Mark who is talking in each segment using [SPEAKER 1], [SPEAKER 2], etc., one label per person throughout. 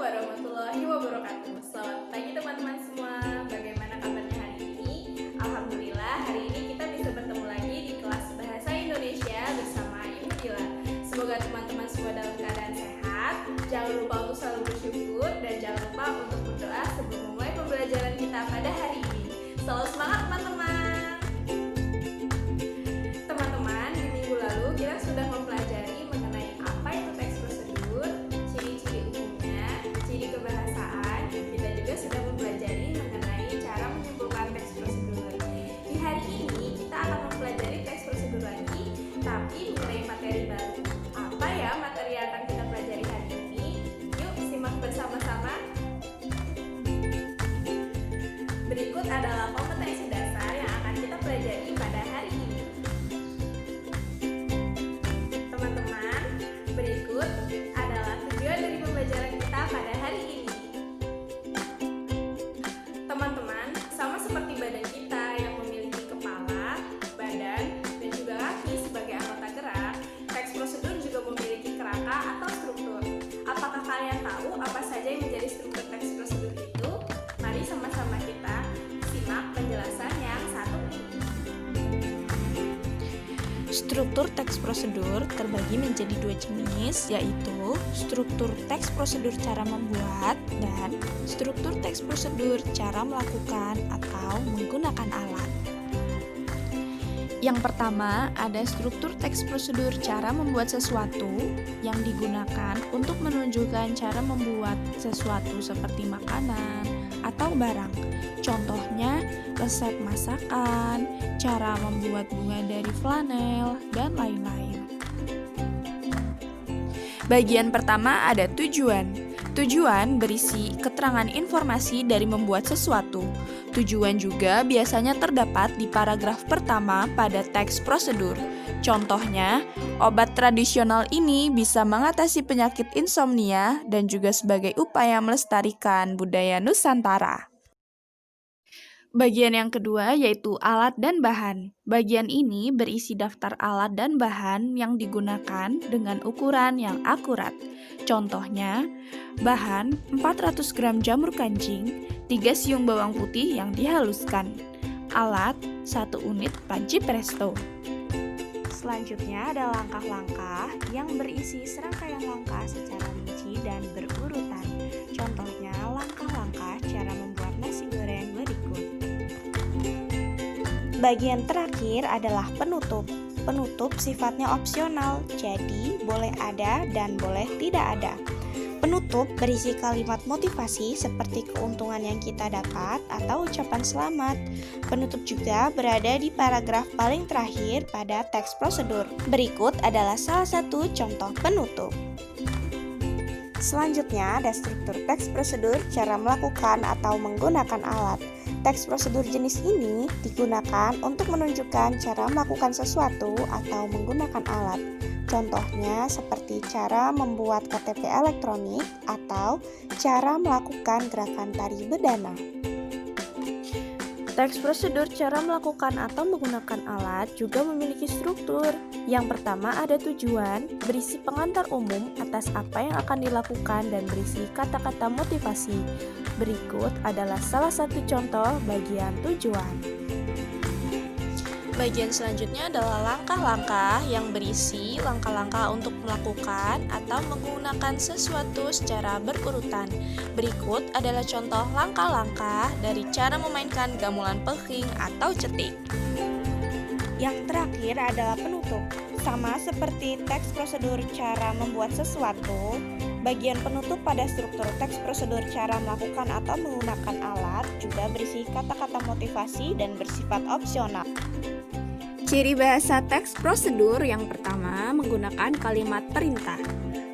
[SPEAKER 1] warahmatullahi wabarakatuh. Selamat pagi teman-teman semua. Bagaimana kabarnya hari ini? Alhamdulillah hari ini kita bisa bertemu lagi di kelas Bahasa Indonesia bersama Ibu Dila. Semoga teman-teman semua dalam keadaan sehat. Jangan lupa untuk selalu bersyukur dan jangan lupa untuk berdoa sebelum memulai pembelajaran kita pada hari ini. Selalu semangat teman-teman. Teman-teman, di minggu lalu kita sudah mempelajari mengenai apa itu teks prosedur, ciri-ciri umumnya, ciri kebahasaan. Kita juga sudah mempelajari mengenai cara menyimpulkan teks prosedur. Di hari ini kita akan mempelajari teks prosedur lagi, tapi mengenai materi baru. Apa ya materi yang akan kita pelajari hari ini? Yuk simak bersama-sama. Berikut adalah kompetensi dasar yang akan kita pelajari pada hari ini. Teman-teman, berikut adalah tujuan dari pembelajaran kita pada hari ini. Teman-teman, sama seperti badan kita yang memiliki kepala, badan, dan juga kaki sebagai anggota gerak, teks prosedur juga memiliki kerangka atau struktur. Apakah kalian tahu apa saja yang menjadi struktur teks prosedur itu? Mari sama-sama kita simak penjelasan yang satu ini.
[SPEAKER 2] Struktur teks prosedur terbagi menjadi dua jenis, yaitu struktur teks prosedur cara membuat dan struktur teks prosedur cara melakukan atau menggunakan alat. Yang pertama, ada struktur teks prosedur cara membuat sesuatu yang digunakan untuk menunjukkan cara membuat sesuatu seperti makanan atau barang. Contohnya, resep masakan, cara membuat bunga dari flanel, dan lain-lain. Bagian pertama ada tujuan. Tujuan berisi keterangan informasi dari membuat sesuatu. Tujuan juga biasanya terdapat di paragraf pertama pada teks prosedur. Contohnya, obat tradisional ini bisa mengatasi penyakit insomnia dan juga sebagai upaya melestarikan budaya Nusantara. Bagian yang kedua yaitu alat dan bahan. Bagian ini berisi daftar alat dan bahan yang digunakan dengan ukuran yang akurat. Contohnya, bahan 400 gram jamur kancing, 3 siung bawang putih yang dihaluskan. Alat 1 unit panci presto. Selanjutnya ada langkah-langkah yang berisi serangkaian langkah secara rinci dan berurutan. Contohnya, langkah-langkah cara membuat nasi goreng berikut. Bagian terakhir adalah penutup. Penutup sifatnya opsional, jadi boleh ada dan boleh tidak ada. Penutup berisi kalimat motivasi seperti keuntungan yang kita dapat atau ucapan selamat. Penutup juga berada di paragraf paling terakhir pada teks prosedur. Berikut adalah salah satu contoh penutup. Selanjutnya ada struktur teks prosedur cara melakukan atau menggunakan alat. Teks prosedur jenis ini digunakan untuk menunjukkan cara melakukan sesuatu atau menggunakan alat. Contohnya seperti cara membuat KTP elektronik atau cara melakukan gerakan tari bedana. Teks prosedur cara melakukan atau menggunakan alat juga memiliki struktur. Yang pertama ada tujuan, berisi pengantar umum atas apa yang akan dilakukan dan berisi kata-kata motivasi. Berikut adalah salah satu contoh bagian tujuan. Bagian selanjutnya adalah langkah-langkah yang berisi langkah-langkah untuk melakukan atau menggunakan sesuatu secara berurutan. Berikut adalah contoh langkah-langkah dari cara memainkan gamelan pehing atau cetik. Yang terakhir adalah penutup. Sama seperti teks prosedur cara membuat sesuatu, bagian penutup pada struktur teks prosedur cara melakukan atau menggunakan alat juga berisi kata-kata motivasi dan bersifat opsional. Ciri bahasa teks prosedur yang pertama menggunakan kalimat perintah.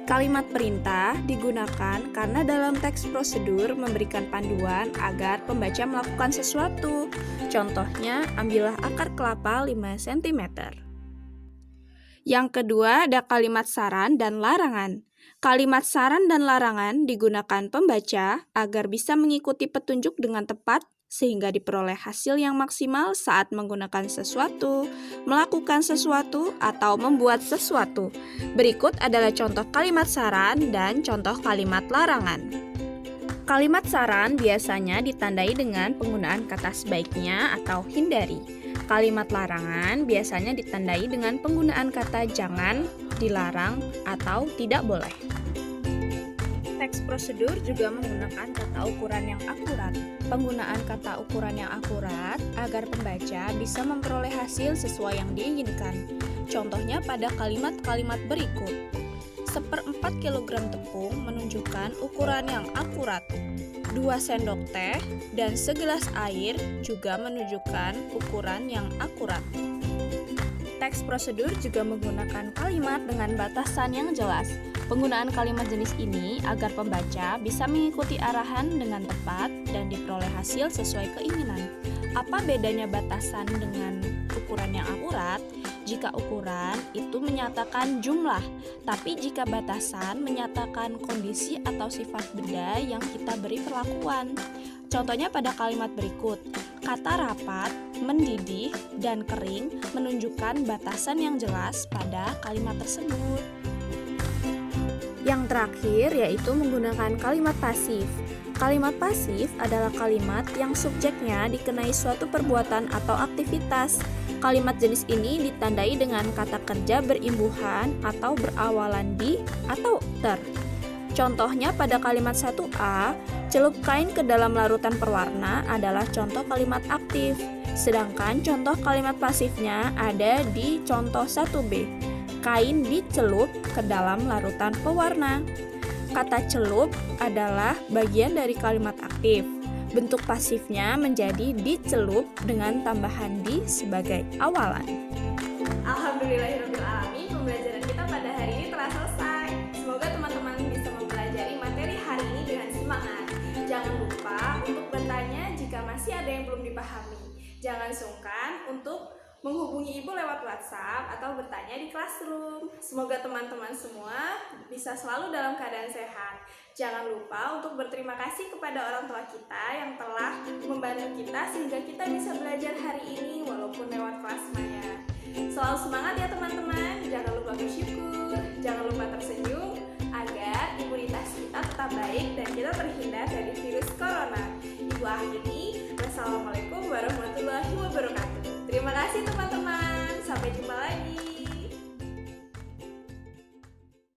[SPEAKER 2] Kalimat perintah digunakan karena dalam teks prosedur memberikan panduan agar pembaca melakukan sesuatu. Contohnya, ambillah akar kelapa 5 cm. Yang kedua ada kalimat saran dan larangan. Kalimat saran dan larangan digunakan pembaca agar bisa mengikuti petunjuk dengan tepat sehingga diperoleh hasil yang maksimal saat menggunakan sesuatu, melakukan sesuatu, atau membuat sesuatu. Berikut adalah contoh kalimat saran dan contoh kalimat larangan. Kalimat saran biasanya ditandai dengan penggunaan kata sebaiknya atau hindari. Kalimat larangan biasanya ditandai dengan penggunaan kata jangan, dilarang, atau tidak boleh. Teks prosedur juga menggunakan kata ukuran yang akurat. Penggunaan kata ukuran yang akurat agar pembaca bisa memperoleh hasil sesuai yang diinginkan. Contohnya pada kalimat-kalimat berikut. 1/4 kg tepung menunjukkan ukuran yang akurat. 2 sendok teh dan segelas air juga menunjukkan ukuran yang akurat. Teks prosedur juga menggunakan kalimat dengan batasan yang jelas. Penggunaan kalimat jenis ini agar pembaca bisa mengikuti arahan dengan tepat dan diperoleh hasil sesuai keinginan. Apa bedanya batasan dengan ukuran yang akurat? Jika ukuran itu menyatakan jumlah, tapi jika batasan menyatakan kondisi atau sifat benda yang kita beri perlakuan. Contohnya pada kalimat berikut, kata rapat, mendidih, dan kering menunjukkan batasan yang jelas pada kalimat tersebut. Yang terakhir yaitu menggunakan kalimat pasif. Kalimat pasif adalah kalimat yang subjeknya dikenai suatu perbuatan atau aktivitas. Kalimat jenis ini ditandai dengan kata kerja berimbuhan atau berawalan di atau ter. Contohnya pada kalimat 1A, celup kain ke dalam larutan perwarna adalah contoh kalimat aktif. Sedangkan contoh kalimat pasifnya ada di contoh 1B, kain dicelup ke dalam larutan pewarna. Kata celup adalah bagian dari kalimat aktif. Bentuk pasifnya menjadi dicelup dengan tambahan di sebagai awalan.
[SPEAKER 1] Alhamdulillahirrahmanirrahim, pembelajaran kita pada hari ini telah selesai. Semoga teman-teman bisa mempelajari materi hari ini dengan semangat. Jangan lupa untuk bertanya jika masih ada yang belum dipahami. Jangan sungkan untuk menghubungi ibu lewat WhatsApp atau bertanya di classroom. Semoga teman-teman semua bisa selalu dalam keadaan sehat. Jangan lupa untuk berterima kasih kepada orang tua kita yang telah membantu kita sehingga kita bisa belajar hari ini walaupun lewat kelas maya. Selalu semangat ya teman-teman, jangan lupa bersyukur, jangan lupa tersenyum agar imunitas kita tetap baik dan kita terhindar dari virus corona. Ibu akhiri, wassalamualaikum warahmatullahi wabarakatuh. Terima kasih teman-teman, sampai jumpa lagi.